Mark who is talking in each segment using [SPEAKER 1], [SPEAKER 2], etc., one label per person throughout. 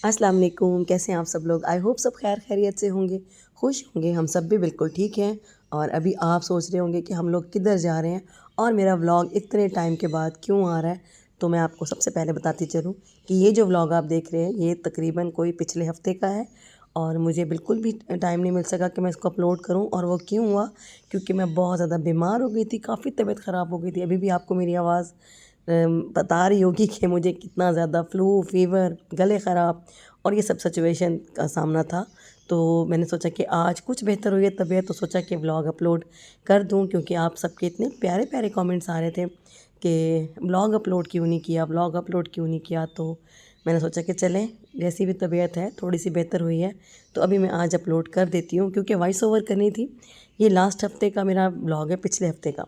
[SPEAKER 1] अस्सलाम वालेकुम, कैसे हैं आप सब लोग। आई होप सब खैर खैरियत से होंगे, खुश होंगे। हम सब भी बिल्कुल ठीक हैं। और अभी आप सोच रहे होंगे कि हम लोग किधर जा रहे हैं और मेरा व्लॉग इतने टाइम के बाद क्यों आ रहा है। तो मैं आपको सबसे पहले बताती चलूँ कि ये जो व्लॉग आप देख रहे हैं ये तकरीबन कोई पिछले हफ्ते का है। और मुझे बिल्कुल भी टाइम नहीं मिल सका कि मैं इसको अपलोड करूं। और वो क्यों हुआ, क्योंकि मैं बहुत ज़्यादा बीमार हो गई थी, काफ़ी तबीयत ख़राब हो गई थी। अभी भी आपको मेरी आवाज़ बता रही होगी कि मुझे कितना ज़्यादा फ्लू, फीवर, गले ख़राब और ये सब सिचुएशन का सामना था। तो मैंने सोचा कि आज कुछ बेहतर हुई है तबीयत, तो सोचा कि व्लॉग अपलोड कर दूं, क्योंकि आप सबके इतने प्यारे प्यारे कमेंट्स आ रहे थे कि व्लॉग अपलोड क्यों नहीं किया, व्लॉग अपलोड क्यों नहीं किया। तो मैंने सोचा कि चलें, जैसी भी तबीयत है थोड़ी सी बेहतर हुई है तो अभी मैं आज अपलोड कर देती हूँ, क्योंकि वॉइस ओवर करनी थी। ये लास्ट हफ्ते का मेरा व्लॉग है, पिछले हफ्ते का।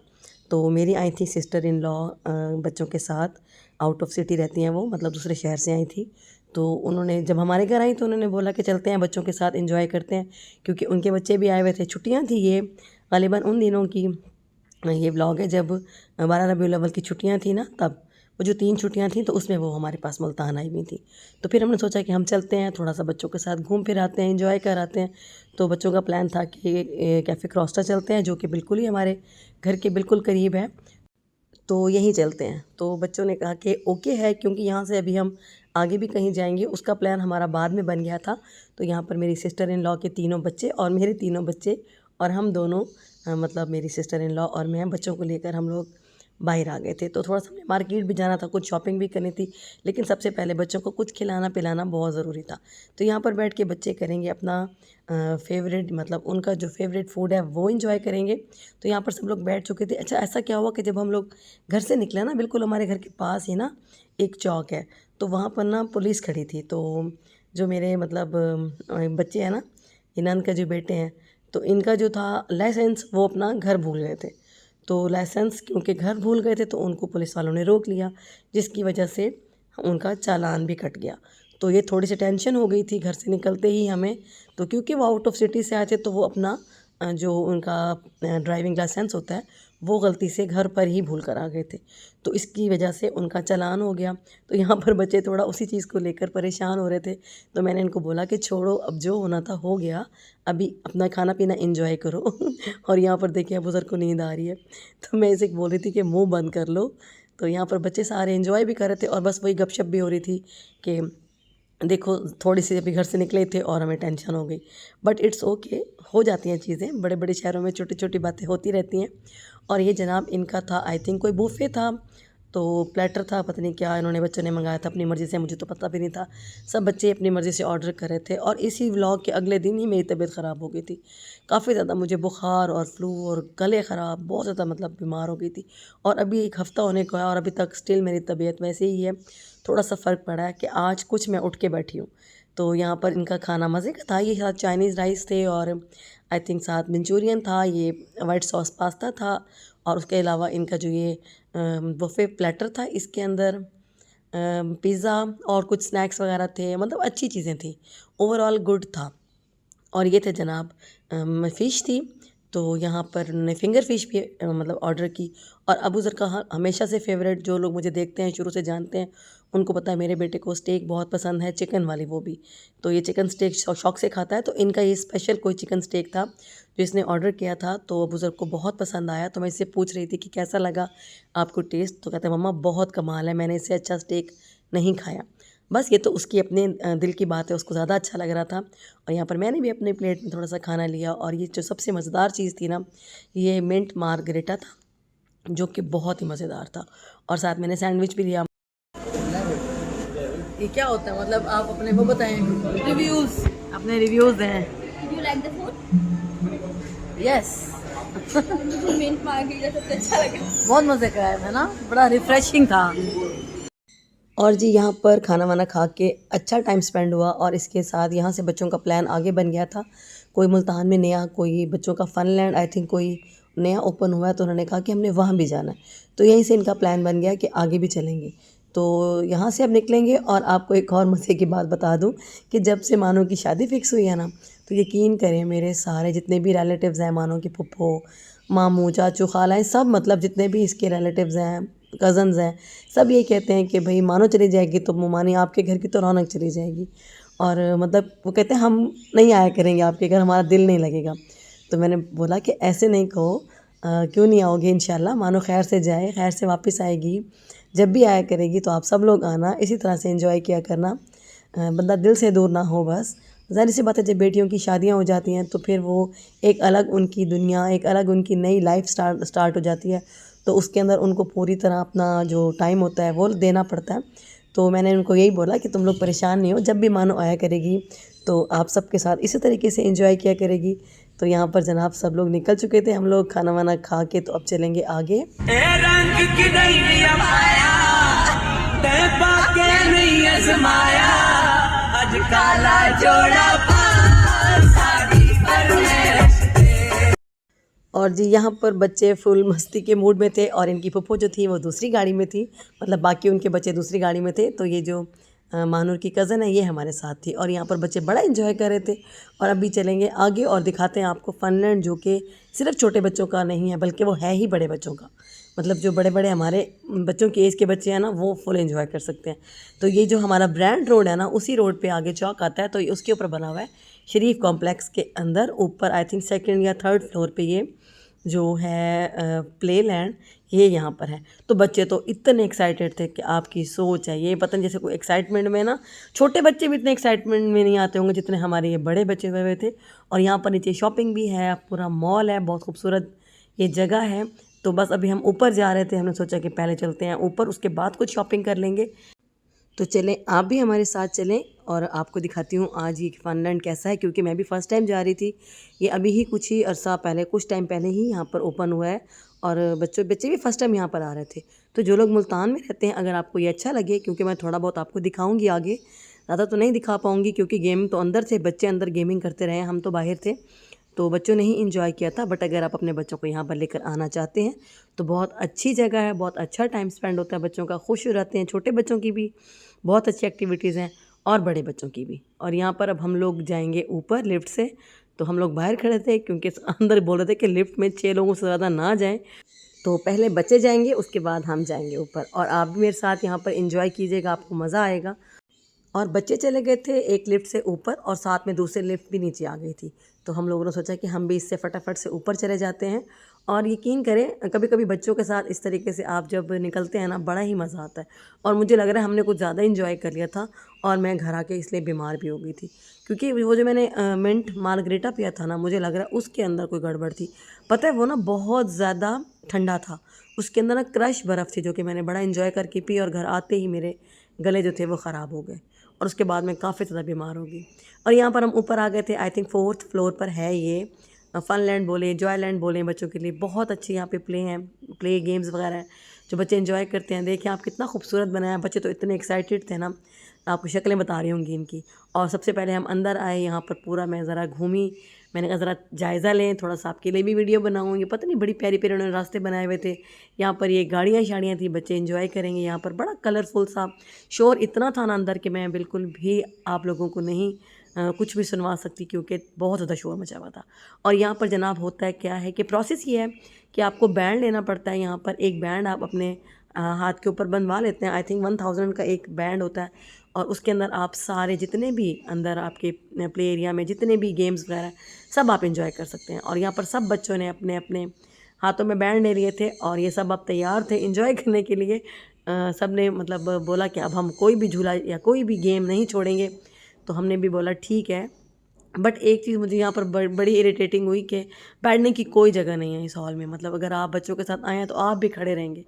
[SPEAKER 1] तो मेरी आई थी सिस्टर इन लॉ बच्चों के साथ। आउट ऑफ सिटी रहती हैं वो, मतलब दूसरे शहर से आई थी। तो उन्होंने जब हमारे घर आई तो उन्होंने बोला कि चलते हैं बच्चों के साथ एंजॉय करते हैं, क्योंकि उनके बच्चे भी आए हुए थे। छुट्टियां थी ये ग़ालिबन उन दिनों की। ये व्लॉग है जब 12 रबीउल अव्वल की छुट्टियां थी ना, तब वो जो 3 छुट्टियां थी तो उसमें वो हमारे पास मुल्तान आई हुई थी। तो फिर हमने सोचा कि हम चलते हैं, थोड़ा सा बच्चों के साथ घूम फिर आते हैं, एंजॉय कर आते हैं। तो बच्चों का प्लान था कि कैफ़े क्रॉस्टा चलते हैं, जो कि बिल्कुल ही हमारे घर के बिल्कुल करीब है। तो यहीं चलते हैं। तो बच्चों ने कहा कि ओके है, क्योंकि यहाँ से अभी हम आगे भी कहीं जाएंगे, उसका प्लान हमारा बाद में बन गया था। तो यहाँ पर मेरी सिस्टर इन लॉ के तीनों बच्चे और मेरे तीनों बच्चे और हम दोनों, मतलब मेरी सिस्टर इन लॉ और मैं, बच्चों को लेकर हम लोग बाहर आ गए थे। तो थोड़ा सा हमें मार्केट भी जाना था, कुछ शॉपिंग भी करनी थी, लेकिन सबसे पहले बच्चों को कुछ खिलाना पिलाना बहुत ज़रूरी था। तो यहाँ पर बैठ के बच्चे करेंगे अपना फेवरेट, मतलब उनका जो फेवरेट फूड है वो इंजॉय करेंगे। तो यहाँ पर सब लोग बैठ चुके थे। अच्छा, ऐसा क्या हुआ कि जब हम लोग घर से निकले ना, बिल्कुल हमारे घर के पास ही ना एक चौक है, तो वहाँ पर ना पुलिस खड़ी थी। तो जो मेरे मतलब बच्चे हैं ना, इनान का जो बेटे हैं, तो इनका जो था लाइसेंस, वो अपना घर भूल गए थे। तो लाइसेंस क्योंकि घर भूल गए थे तो उनको पुलिस वालों ने रोक लिया, जिसकी वजह से उनका चालान भी कट गया। तो ये थोड़ी सी टेंशन हो गई थी घर से निकलते ही हमें। तो क्योंकि वो आउट ऑफ सिटी से आए थे तो वो अपना जो उनका ड्राइविंग लाइसेंस होता है वो गलती से घर पर ही भूल कर आ गए थे। तो इसकी वजह से उनका चालान हो गया। तो यहाँ पर बच्चे थोड़ा उसी चीज़ को लेकर परेशान हो रहे थे। तो मैंने इनको बोला कि छोड़ो, अब जो होना था हो गया, अभी अपना खाना पीना एंजॉय करो। और यहाँ पर देखिए बुज़ुर्ग को नींद आ रही है। तो मैं इसे बोल रही थी कि मुंह बंद कर लो। तो यहाँ पर बच्चे सारे एंजॉय भी कर रहे थे और बस वही गपशप भी हो रही थी कि देखो थोड़ी सी अभी घर से निकले थे और हमें टेंशन हो गई। बट इट्स ओके, हो जाती हैं चीज़ें, बड़े बड़े शहरों में छोटी छोटी बातें होती रहती हैं। और ये जनाब इनका था, आई थिंक कोई बूफे था, तो प्लेटर था, पता नहीं क्या इन्होंने बच्चों ने मंगाया था अपनी मर्ज़ी से, मुझे तो पता भी नहीं था। सब बच्चे अपनी मर्ज़ी से ऑर्डर कर रहे थे। और इसी व्लॉग के अगले दिन ही मेरी तबीयत ख़राब हो गई थी। काफ़ी ज़्यादा मुझे बुखार और फ्लू और गले ख़राब, बहुत ज़्यादा मतलब बीमार हो गई थी। और अभी 1 हफ़्ता होने को है और अभी तक स्टिल मेरी तबीयत वैसे ही है। थोड़ा सा फ़र्क पड़ा है कि आज कुछ मैं उठ के बैठी हूँ। तो यहाँ पर इनका खाना मज़े का था। ये साथ चाइनीज़ राइस थे और आई थिंक साथ मंचूरियन था, ये वाइट सॉस पास्ता था। और उसके अलावा इनका जो ये बुफ़े प्लेटर था, इसके अंदर पिज़्ज़ा और कुछ स्नैक्स वगैरह थे, मतलब अच्छी चीज़ें थी। ओवरऑल गुड था। और ये थे जनाब फ़िश थी। तो यहाँ पर उन्होंने फिंगर फ़िश भी मतलब ऑर्डर की। और अबू ज़र का हमेशा से फेवरेट, जो लोग मुझे देखते हैं शुरू से जानते हैं उनको पता है मेरे बेटे को स्टेक बहुत पसंद है, चिकन वाली वो भी। तो ये चिकन स्टेक शौक से खाता है। तो इनका ये स्पेशल कोई चिकन स्टेक था जो इसने ऑर्डर किया था, तो अबू ज़र को बहुत पसंद आया। तो मैं इससे पूछ रही थी कि कैसा लगा आपको टेस्ट, तो कहते हैं मम्मा बहुत कमाल है, मैंने इससे अच्छा स्टेक नहीं खाया। बस ये तो उसकी अपने दिल की बात है, उसको ज़्यादा अच्छा लग रहा था। और यहाँ पर मैंने भी अपने प्लेट में थोड़ा सा खाना लिया। और ये जो सबसे मज़ेदार चीज़ थी ना, ये मिंट मार्गरेटा था, जो कि बहुत ही मज़ेदार था। और साथ मैंने सैंडविच भी लिया। ये क्या होता है, मतलब आप अपने वो बताएं, रिव्यूज़, अपने रिव्यूज़ दें।
[SPEAKER 2] You like the food?
[SPEAKER 1] Yes.
[SPEAKER 2] मुझे मिंट मार्गरीटा सबसे अच्छा लगा।
[SPEAKER 1] बहुत मज़े का है ना, बड़ा रिफ़्रेशिंग था। और जी यहाँ पर खाना वाना खा के अच्छा टाइम स्पेंड हुआ। और इसके साथ यहाँ से बच्चों का प्लान आगे बन गया था। कोई मुल्तान में नया, कोई बच्चों का फ़न लैंड आई थिंक कोई नया ओपन हुआ है, तो उन्होंने कहा कि हमने वहाँ भी जाना है। तो यहीं से इनका प्लान बन गया कि आगे भी चलेंगे। तो यहाँ से अब निकलेंगे। और आपको एक और मज़े की बात बता दूँ कि जब से मानो की शादी फ़िक्स हुई है ना, तो यकीन करें मेरे सारे जितने भी रिलेटिव्स हैं, मानो की फुप्पो, मामू, चाचू, खालाएँ, सब मतलब जितने भी इसके रिलेटिव्स हैं, कज़न्स हैं, सब यही कहते हैं कि भाई मानो चली जाएगी तो मुमानी आपके घर की तो रौनक चली जाएगी। और मतलब वो कहते हैं हम नहीं आया करेंगे आपके घर, हमारा दिल नहीं लगेगा। तो मैंने बोला कि ऐसे नहीं कहो, क्यों नहीं आओगे, इंशाल्लाह मानो खैर से जाए खैर से वापस आएगी। जब भी आया करेगी तो आप सब लोग आना, इसी तरह से एंजॉय किया करना, बंदा दिल से दूर ना हो बस। ज़ाहिर सी बात है जब बेटियों की शादियां हो जाती हैं तो फिर वो एक अलग उनकी दुनिया, एक अलग उनकी नई लाइफ स्टार्ट हो जाती है। तो उसके अंदर उनको पूरी तरह अपना जो टाइम होता है वो देना पड़ता है। तो मैंने उनको यही बोला कि तुम लोग परेशान नहीं हो, जब भी मानो आया करेगी तो आप सबके साथ इसी तरीके से एंजॉय किया करेगी। तो यहाँ पर जनाब सब लोग निकल चुके थे, हम लोग खाना वाना खा के तो अब चलेंगे आगे। और जी यहाँ पर बच्चे फुल मस्ती के मूड में थे और इनकी फुफ्फो जो थी वो दूसरी गाड़ी में थी, मतलब बाकी उनके बच्चे दूसरी गाड़ी में थे। तो ये जो मानूर की कज़न है ये हमारे साथ थी और यहाँ पर बच्चे बड़ा एंजॉय कर रहे थे। और अभी चलेंगे आगे और दिखाते हैं आपको फनलैंड, जो कि सिर्फ छोटे बच्चों का नहीं है बल्कि वो है ही बड़े बच्चों का। मतलब जो बड़े बड़े हमारे बच्चों की एज के बच्चे हैं ना वो फुल एंजॉय कर सकते हैं। तो ये जो हमारा ब्रांड रोड है ना उसी रोड पे आगे चौक आता है, तो उसके ऊपर बना हुआ है शरीफ कॉम्प्लेक्स के अंदर ऊपर, आई थिंक 2nd या 3rd फ्लोर पे ये जो है प्ले लैंड, ये यहाँ पर है। तो बच्चे तो इतने एक्साइटेड थे कि आपकी सोच है, ये पता नहीं जैसे कोई एक्साइटमेंट में ना, छोटे बच्चे भी इतने एक्साइटमेंट में नहीं आते होंगे जितने हमारे ये बड़े बच्चे हुए थे। और यहाँ पर नीचे शॉपिंग भी है, पूरा मॉल है, बहुत खूबसूरत ये जगह है। तो बस अभी हम ऊपर जा रहे थे, हमने सोचा कि पहले चलते हैं ऊपर, उसके बाद कुछ शॉपिंग कर लेंगे। तो चलें आप भी हमारे साथ चलें और आपको दिखाती हूँ आज ये फनलैंड कैसा है, क्योंकि मैं भी फ़र्स्ट टाइम जा रही थी। ये अभी ही कुछ ही अरसा पहले, कुछ टाइम पहले ही यहाँ पर ओपन हुआ है और बच्चे भी फ़र्स्ट टाइम यहाँ पर आ रहे थे। तो जो लोग मुल्तान में रहते हैं, अगर आपको ये अच्छा लगे, क्योंकि मैं थोड़ा बहुत आपको दिखाऊँगी आगे, ज़्यादा तो नहीं दिखा पाऊँगी क्योंकि गेम तो अंदर थे, बच्चे अंदर गेमिंग करते रहे, हम तो बाहर थे, तो बच्चों ने ही इंजॉय किया था। बट अगर आप अपने बच्चों को यहाँ पर लेकर आना चाहते हैं तो बहुत अच्छी जगह है, बहुत अच्छा टाइम स्पेंड होता है, बच्चों का खुश रहते हैं, छोटे बच्चों की भी बहुत अच्छी एक्टिविटीज़ हैं और बड़े बच्चों की भी। और यहाँ पर अब हम लोग जाएंगे ऊपर लिफ्ट से। तो हम लोग बाहर खड़े थे क्योंकि अंदर बोल रहे थे कि लिफ्ट में 6 लोगों से ज़्यादा ना जाएं, तो पहले बच्चे जाएंगे उसके बाद हम जाएंगे ऊपर। और आप भी मेरे साथ यहाँ पर एंजॉय कीजिएगा, आपको मज़ा आएगा। और बच्चे चले गए थे एक लिफ्ट से ऊपर और साथ में दूसरी लिफ्ट भी नीचे आ गई थी। तो हम लोगों ने सोचा कि हम भी इससे फटाफट से ऊपर चले जाते हैं। और यकीन करें कभी कभी बच्चों के साथ इस तरीके से आप जब निकलते हैं ना, बड़ा ही मज़ा आता है। और मुझे लग रहा है हमने कुछ ज़्यादा इंजॉय कर लिया था और मैं घर आके इसलिए बीमार भी हो गई थी, क्योंकि वो जो मैंने मिंट मार्गरेटा पिया था ना, मुझे लग रहा है उसके अंदर कोई गड़बड़ थी। पता है वो ना बहुत ज़्यादा ठंडा था, उसके अंदर ना क्रश बर्फ़ थी जो कि मैंने बड़ा इंजॉय करके पी और घर आते ही मेरे गले जो थे वो ख़राब हो गए और उसके बाद मैं काफ़ी ज़्यादा बीमार हो गई। और यहाँ पर हम ऊपर आ गए थे, आई थिंक 4th फ्लोर पर है ये। फनलैंड बोले, जॉयलैंड बोले, बच्चों के लिए बहुत अच्छी यहाँ पे प्ले गेम्स वगैरह हैं जो बच्चे एंजॉय करते हैं। देखिए आप कितना खूबसूरत बनाया, बच्चे तो इतने एक्साइटेड थे ना, आपको शक्लें बता रही होंगी इनकी। और सबसे पहले हम अंदर आए, यहाँ पर पूरा मैं ज़रा घूमी, मैंने कहा ज़रा जायज़ा लें, थोड़ा सा आपके लिए भी वीडियो बनाऊँगी। पता नहीं बड़ी प्यारी प्यारी उन्होंने रास्ते बनाए हुए थे। यहाँ पर ये गाड़ियाँ शाड़ियाँ थी, बच्चे एंजॉय करेंगे। यहाँ पर बड़ा कलरफुल सा, शोर इतना था ना अंदर कि मैं बिल्कुल भी आप लोगों को नहीं कुछ भी सुनवा सकती, क्योंकि बहुत ज़्यादा शोर मचा हुआ था। और यहाँ पर जनाब होता है क्या है कि प्रोसेस ये है कि आपको बैंड लेना पड़ता है। यहाँ पर एक बैंड आप अपने हाथ के ऊपर बनवा लेते हैं, आई थिंक 1000 का एक बैंड होता है। और उसके अंदर आप सारे जितने भी अंदर आपके प्ले एरिया में जितने भी गेम्स वगैरह सब आप इंजॉय कर सकते हैं। और यहाँ पर सब बच्चों ने अपने अपने हाथों में बैंड ले लिए थे और ये सब अब तैयार थे इंजॉय करने के लिए। सब ने मतलब बोला कि अब हम कोई भी झूला या कोई भी गेम नहीं छोड़ेंगे, तो हमने भी बोला ठीक है। बट एक चीज़ मुझे यहाँ पर बड़ी इरिटेटिंग हुई कि बैठने की कोई जगह नहीं है इस हॉल में। मतलब अगर आप बच्चों के साथ आए हैं तो आप भी खड़े रहेंगे।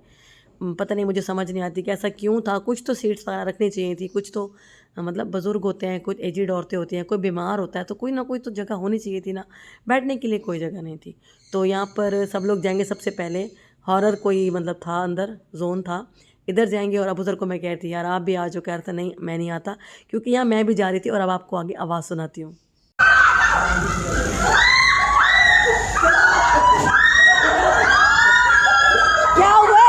[SPEAKER 1] पता नहीं, मुझे समझ नहीं आती कि ऐसा क्यों था। कुछ तो सीट्स वगैरह रखनी चाहिए थी, कुछ तो मतलब बुज़ुर्ग होते हैं, कुछ एजिड औरतें होती हैं, कोई बीमार होता है, तो कोई ना कोई तो जगह होनी चाहिए थी ना, बैठने के लिए कोई जगह नहीं थी। तो यहाँ पर सब लोग जाएंगे सबसे पहले, हॉरर कोई मतलब था अंदर जोन था, इधर जाएंगे। और अबूज़र को मैं कह रही थी यार आप भी आ जाओ, कह रहा था नहीं मैं नहीं आता, क्योंकि यहाँ मैं भी जा रही थी। और अब आपको आगे आवाज़ सुनाती हूँ। क्या हुआ?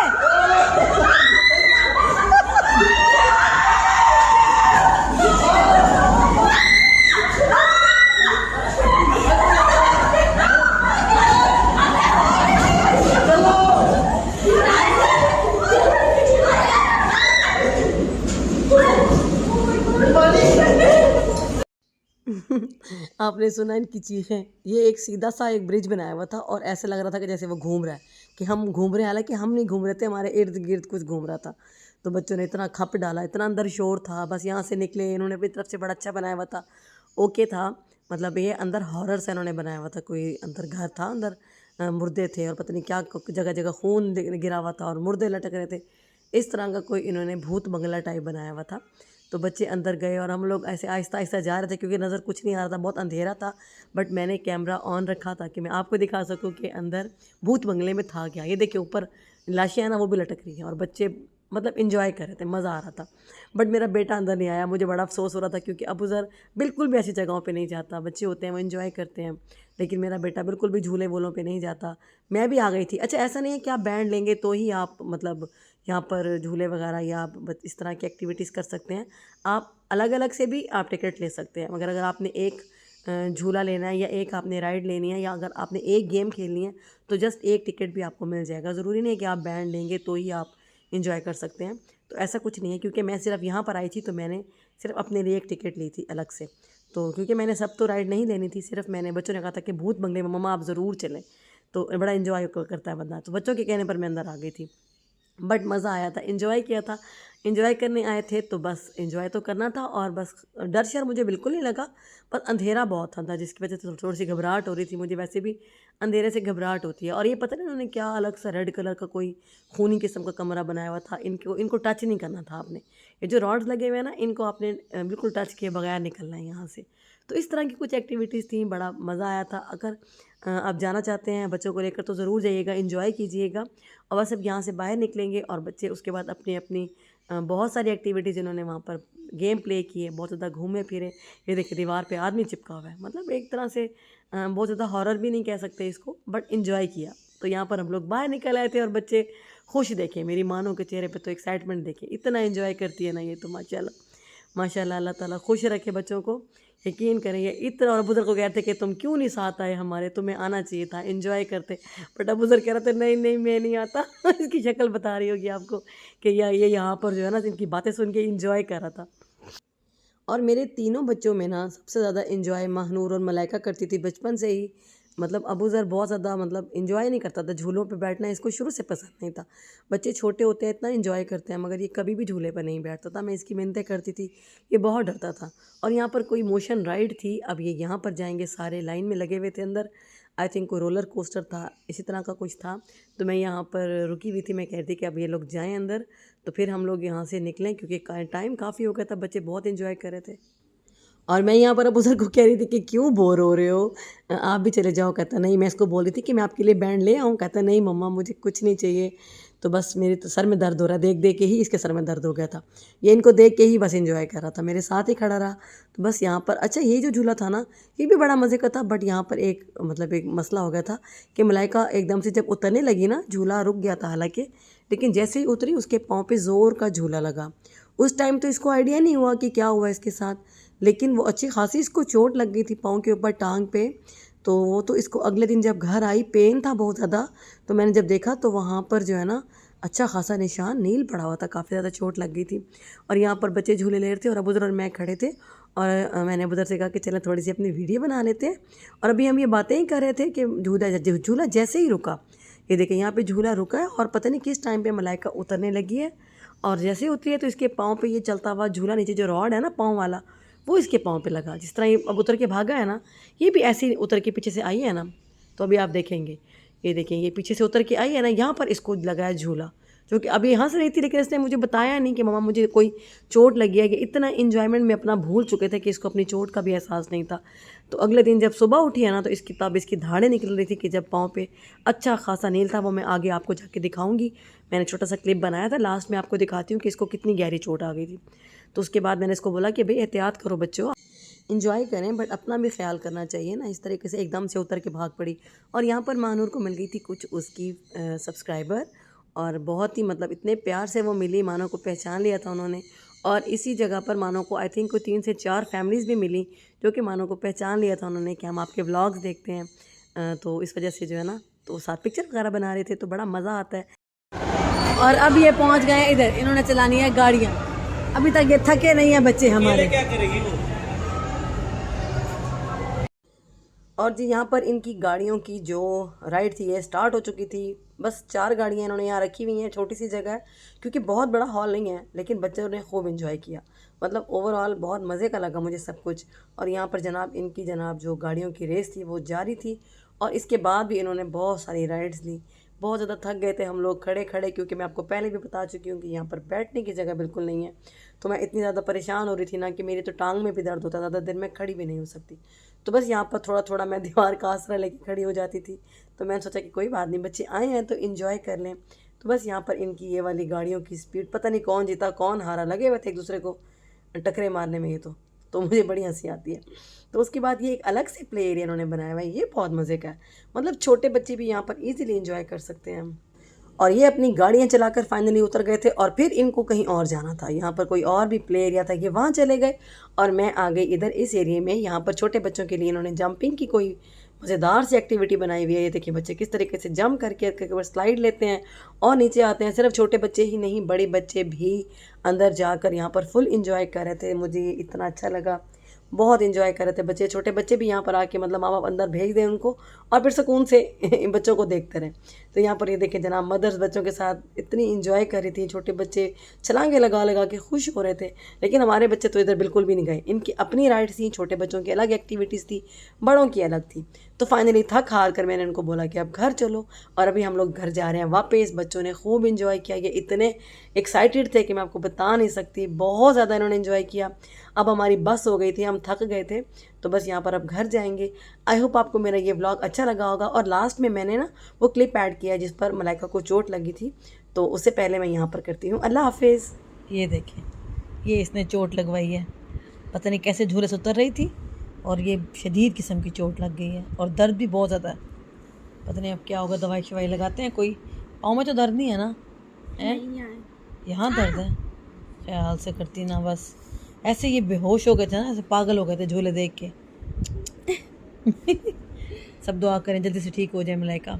[SPEAKER 1] आपने सुना इनकी चीखें। ये एक सीधा सा एक ब्रिज बनाया हुआ था और ऐसे लग रहा था कि जैसे वो घूम रहा है, कि हम घूम रहे हैं, हालांकि हम नहीं घूम रहे थे, हमारे इर्द गिर्द कुछ घूम रहा था। तो बच्चों ने इतना खप डाला, इतना अंदर शोर था, बस यहाँ से निकले, इन्होंने अपनी तरफ से बड़ा अच्छा बनाया हुआ था। ओके था, मतलब ये अंदर हॉरर से इन्होंने बनाया हुआ था, कोई अंदर घर था, अंदर मुर्दे थे और पता नहीं क्या, जगह जगह खून गिरा हुआ था और मुर्दे लटक रहे थे। इस तरह का कोई इन्होंने भूत बंगला टाइप बनाया हुआ था। तो बच्चे अंदर गए और हम लोग ऐसे आहिस्ता आहिस्ता जा रहे थे, क्योंकि नज़र कुछ नहीं आ रहा था, बहुत अंधेरा था। बट मैंने कैमरा ऑन रखा था कि मैं आपको दिखा सकूं कि अंदर भूत बंगले में था क्या। ये देखिए ऊपर लाशें हैं ना, वो भी लटक रही हैं और बच्चे मतलब इन्जॉय कर रहे थे, मज़ा आ रहा था। बट मेरा बेटा अंदर नहीं आया, मुझे बड़ा अफसोस हो रहा था, क्योंकि अब उधर बिल्कुल भी ऐसी जगहों पे नहीं जाता। बच्चे होते हैं वो इन्जॉय करते हैं, लेकिन मेरा बेटा बिल्कुल भी झूले वूलों पे नहीं जाता। मैं भी आ गई थी। अच्छा, ऐसा नहीं है कि आप बैंड लेंगे तो ही आप मतलब यहाँ पर झूले वगैरह या आप इस तरह की एक्टिविटीज़ कर सकते हैं। आप अलग अलग से भी आप टिकट ले सकते हैं, मगर अगर आपने एक झूला लेना है या एक आपने राइड लेनी है या अगर आपने एक गेम खेलनी है तो जस्ट एक टिकट भी आपको मिल जाएगा। ज़रूरी नहीं है कि आप बैंड लेंगे तो ही आप इंजॉय कर सकते हैं। तो ऐसा कुछ नहीं है, क्योंकि मैं सिर्फ यहाँ पर आई थी तो मैंने सिर्फ अपने लिए एक टिकट ली थी अलग से। तो क्योंकि मैंने सब तो राइड नहीं लेनी थी, सिर्फ मैंने, बच्चों ने कहा था कि भूत बंगले में मम्मा आप ज़रूर चलें, तो बड़ा इन्जॉय करता है बंदा, तो बच्चों के कहने पर मैं अंदर आ गई थी। बट मज़ा आया था, इन्जॉय किया था। इन्जॉय करने आए थे तो बस इन्जॉय तो करना था, और बस डर शर मुझे बिल्कुल नहीं लगा, पर अंधेरा बहुत था जिसकी वजह से थोड़ी सी घबराहट हो रही थी। मुझे वैसे भी अंधेरे से घबराहट होती है। और ये पता नहीं उन्होंने क्या अलग सा रेड कलर का कोई खूनी किस्म का कमरा बनाया हुआ था। इनको टच नहीं करना था आपने, ये जो रॉड्स लगे हुए हैं ना, इनको आपने बिल्कुल टच किए बगैर निकलना है यहाँ से। तो इस तरह की कुछ एक्टिविटीज़ थी, बड़ा मज़ा आया था। अगर आप जाना चाहते हैं बच्चों को लेकर तो ज़रूर जाइएगा, इन्जॉय कीजिएगा। और बस अब यहाँ से बाहर निकलेंगे और बच्चे उसके बाद अपनी अपनी बहुत सारी एक्टिविटीज़ इन्होंने वहाँ पर गेम प्ले किए, बहुत ज़्यादा घूमे फिरे। ये देखिए दीवार पे आदमी चिपका हुआ है, मतलब एक तरह से बहुत ज़्यादा हॉरर भी नहीं कह सकते इसको, बट इन्जॉय किया। तो यहाँ पर हम लोग बाहर निकल आए थे और बच्चे खुश, देखे मेरी मानों के चेहरे पे तो एक्साइटमेंट देखे, इतना इन्जॉय करती है ना ये, तो माशाल्लाह माशाल्लाह, अल्लाह ताला खुश रखे बच्चों को। यकीन करें ये इतना, और अबूज़र को कहते कि तुम क्यों नहीं साथ आए हमारे, तुम्हें आना चाहिए था, एंजॉय करते। बट अबूज़र कह रहे थे नहीं नहीं मैं नहीं आता। इसकी शक्ल बता रही होगी आपको कि ये यहाँ पर जो है ना, इनकी बातें सुन के इंजॉय कर रहा था। और मेरे तीनों बच्चों में ना सबसे ज़्यादा इन्जॉय महानूर और मलाइका करती थी बचपन से ही। मतलब अबू ज़र बहुत ज़्यादा मतलब इन्जॉय नहीं करता था झूलों पे बैठना, इसको शुरू से पसंद नहीं था। बच्चे छोटे होते हैं इतना इन्जॉय करते हैं, मगर ये कभी भी झूले पर नहीं बैठता था। मैं इसकी मिन्नतें करती थी, ये बहुत डरता था। और यहाँ पर कोई मोशन राइड थी, अब ये यहाँ पर जाएंगे, सारे लाइन में लगे हुए थे अंदर। आई थिंक कोई रोलर कोस्टर था, इसी तरह का कुछ था। तो मैं यहाँ पर रुकी हुई थी, मैं कह रही थी कि अब ये लोग जाएँ अंदर तो फिर हम लोग यहाँ से निकलें, क्योंकि टाइम काफ़ी हो गया था, बच्चे बहुत इन्जॉय कर रहे थे। और मैं यहाँ पर अब उधर को कह रही थी कि क्यों बोर हो रहे हो, आप भी चले जाओ। कहता नहीं, मैं इसको बोल रही थी कि मैं आपके लिए बैंड ले आऊँ। कहता नहीं मम्मा मुझे कुछ नहीं चाहिए। तो बस मेरे तो सर में दर्द हो रहा है, देख देख के ही इसके सर में दर्द हो गया था। ये इनको देख के ही बस एंजॉय कर रहा था, मेरे साथ ही खड़ा रहा। तो बस यहाँ पर अच्छा, ये जो झूला था ना ये भी बड़ा मज़े का था। बट यहाँ पर एक मतलब एक मसला हो गया था कि मलाइका एकदम से जब उतरने लगी ना, झूला रुक गया था हालांकि, लेकिन जैसे ही उतरी उसके पाँव पे ज़ोर का झूला लगा। उस टाइम तो इसको आइडिया नहीं हुआ कि क्या हुआ इसके साथ, लेकिन वो अच्छी खासी इसको चोट लग गई थी पाँव के ऊपर, टांग पे। तो वो तो इसको अगले दिन जब घर आई, पेन था बहुत ज़्यादा। तो मैंने जब देखा तो वहाँ पर जो है ना अच्छा खासा निशान नील पड़ा हुआ था, काफ़ी ज़्यादा चोट लग गई थी। और यहाँ पर बच्चे झूले ले रहे थे और अबूज़र और मैं खड़े थे। और मैंने अबूज़र से कहा कि चलें थोड़ी सी अपनी वीडियो बना लेते हैं। और अभी हम ये बातें ही कर रहे थे कि झूला जैसे ही रुका, ये देखें यहाँ पे झूला रुका है और पता नहीं किस टाइम पे मलाइका उतरने लगी है। और जैसे ही उतरी है तो इसके पाँव पे ये चलता हुआ झूला, नीचे जो रॉड है ना पाँव वाला, वो इसके पाँव पे लगा। जिस तरह ये अब उतर के भागा है ना, ये भी ऐसे ही उतर के पीछे से आई है ना। तो अभी आप देखेंगे, ये देखेंगे ये पीछे से उतर के आई है ना, यहाँ पर इसको लगाया झूला, जो कि अभी हंस रही थी, लेकिन इसने मुझे बताया नहीं कि मम्मा मुझे कोई चोट लगी है। कि इतना इन्जॉयमेंट में अपना भूल चुके थे कि इसको अपनी चोट का भी एहसास नहीं था। तो अगले दिन जब सुबह उठी है ना, तो इसकी तब इसकी धाड़ें निकल रही थी कि जब पाँव पे अच्छा खासा नील था। वो मैं आगे आपको जाके दिखाऊंगी, मैंने छोटा सा क्लिप बनाया था, लास्ट में आपको दिखाती हूँ कि इसको कितनी गहरी चोट आ गई थी। तो उसके बाद मैंने इसको बोला कि भाई एहतियात करो बच्चों, इंजॉय करें बट अपना भी ख्याल करना चाहिए ना। इस तरीके से एकदम से उतर के भाग पड़ी। और यहाँ पर महानूर को मिल गई थी कुछ उसकी सब्सक्राइबर, और बहुत ही मतलब इतने प्यार से वो मिली, मानो को पहचान लिया था उन्होंने। और इसी जगह पर मानो को आई थिंक कोई 3 से 4 फैमिलीज़ भी मिली, जो कि मानो को पहचान लिया था उन्होंने कि हम आपके व्लॉग्स देखते हैं। तो इस वजह से जो है ना, तो साथ पिक्चर वगैरह बना रहे थे, तो बड़ा मज़ा आता है। और अब ये पहुँच गए इधर, इन्होंने चलानी है गाड़ियाँ। अभी तक ये थके नहीं है बच्चे हमारे।
[SPEAKER 3] क्या करेगी वो?
[SPEAKER 1] और जी यहाँ पर इनकी गाड़ियों की जो राइड थी ये स्टार्ट हो चुकी थी। बस 4 गाड़ियाँ इन्होंने यहाँ रखी हुई हैं, छोटी सी जगह है क्योंकि बहुत बड़ा हॉल नहीं है, लेकिन बच्चों ने खूब एंजॉय किया। मतलब ओवरऑल बहुत मज़े का लगा मुझे सब कुछ। और यहाँ पर जनाब इनकी जो गाड़ियों की रेस थी वो जारी थी और इसके बाद भी इन्होंने बहुत सारी राइड्स ली। बहुत ज़्यादा थक गए थे हम लोग खड़े खड़े, क्योंकि मैं आपको पहले भी बता चुकी हूँ कि यहाँ पर बैठने की जगह बिल्कुल नहीं है। तो मैं इतनी ज़्यादा परेशान हो रही थी ना कि मेरी तो टांग में भी दर्द होता, ज़्यादा देर में खड़ी भी नहीं हो सकती। तो बस यहाँ पर थोड़ा थोड़ा मैं दीवार का आसरा लेके खड़ी हो जाती थी। तो मैंने सोचा कि कोई बात नहीं, बच्चे आए हैं तो इन्जॉय कर लें। तो बस यहाँ पर इनकी ये वाली गाड़ियों की स्पीड, पता नहीं कौन जीता कौन हारा, लगे हुए थे एक दूसरे को टकरे मारने में ये तो मुझे बड़ी हंसी आती है। तो उसके बाद ये एक अलग से प्ले एरिया इन्होंने बनाया हुआ है, ये बहुत मज़े का है। मतलब छोटे बच्चे भी यहाँ पर ईजिली इंजॉय कर सकते हैं। और ये अपनी गाड़ियाँ चलाकर फाइनली उतर गए थे और फिर इनको कहीं और जाना था। यहाँ पर कोई और भी प्ले एरिया था, ये वहाँ चले गए और मैं आ गई इधर इस एरिया में। यहाँ पर छोटे बच्चों के लिए इन्होंने जंपिंग की कोई मज़ेदार सी एक्टिविटी बनाई हुई है। ये देखिए बच्चे किस तरीके से जंप करके स्लाइड लेते हैं और नीचे आते हैं। सिर्फ छोटे बच्चे ही नहीं, बड़े बच्चे भी अंदर जाकर यहाँ पर फुल इंजॉय कर रहे थे। मुझे ये इतना अच्छा लगा, बहुत इंजॉय कर रहे थे बच्चे। छोटे बच्चे भी यहाँ पर आके मतलब माँ बाप अंदर भेज दें उनको और फिर सुकून से बच्चों को देखते रहें। तो यहाँ पर ये देखें जनाब मदर्स बच्चों के साथ इतनी इंजॉय कर रही थी। छोटे बच्चे छलांगे लगा लगा के खुश हो रहे थे, लेकिन हमारे बच्चे तो इधर बिल्कुल भी नहीं गए। इनकी अपनी राइड्स थी, छोटे बच्चों की अलग एक्टिविटीज़ थी, बड़ों की अलग थी। तो फाइनली थक हार कर मैंने इनको बोला कि अब घर चलो, और अभी हम लोग घर जा रहे हैं वापस। बच्चों ने खूब इंजॉय किया, ये इतने एक्साइटेड थे कि मैं आपको बता नहीं सकती, बहुत ज़्यादा इन्होंने इंजॉय किया। अब हमारी बस हो गई थी, हम थक गए थे, तो बस यहाँ पर अब घर जाएंगे। आई होप आपको मेरा ये व्लॉग अच्छा लगा होगा। और लास्ट में मैंने ना वो क्लिप ऐड किया जिस पर मलाइका को चोट लगी थी, तो उससे पहले मैं यहाँ पर करती हूँ। अल्लाह हाफिज़।
[SPEAKER 3] ये देखें, ये इसने चोट लगवाई है, पता नहीं कैसे झूले से उतर रही थी और ये शदीद किस्म की चोट लग गई है और दर्द भी बहुत ज़्यादा है। पता नहीं अब क्या होगा, दवाई शवाई लगाते हैं कोई। पाँव में तो दर्द नहीं है ना? यहाँ दर्द है, ख्याल से करती ना, बस ऐसे ये बेहोश हो गए थे ना, ऐसे पागल हो गए थे झूले देख के। सब दुआ करें जल्दी से ठीक हो जाए मलाइका।